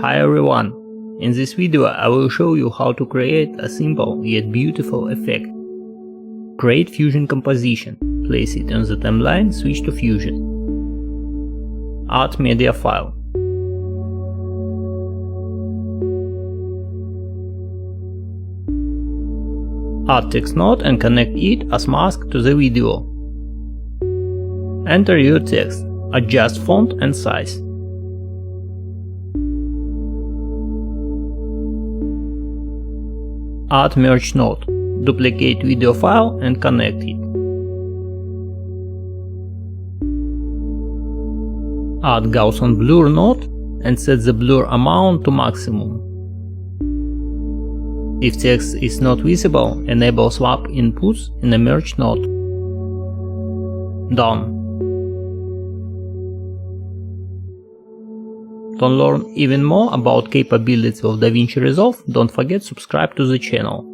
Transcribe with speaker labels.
Speaker 1: Hi everyone! In this video I will show you how to create a simple yet beautiful effect. Create Fusion composition, place it on the timeline, switch to Fusion. Add media file. Add text node and connect it as mask to the video. Enter your text, adjust font and size. Add merge node, duplicate video file and connect it. Add Gaussian blur node and set the blur amount to maximum. If text is not visible, enable swap inputs in a merge node. Done. To learn even more about capabilities of DaVinci Resolve, don't forget to subscribe to the channel.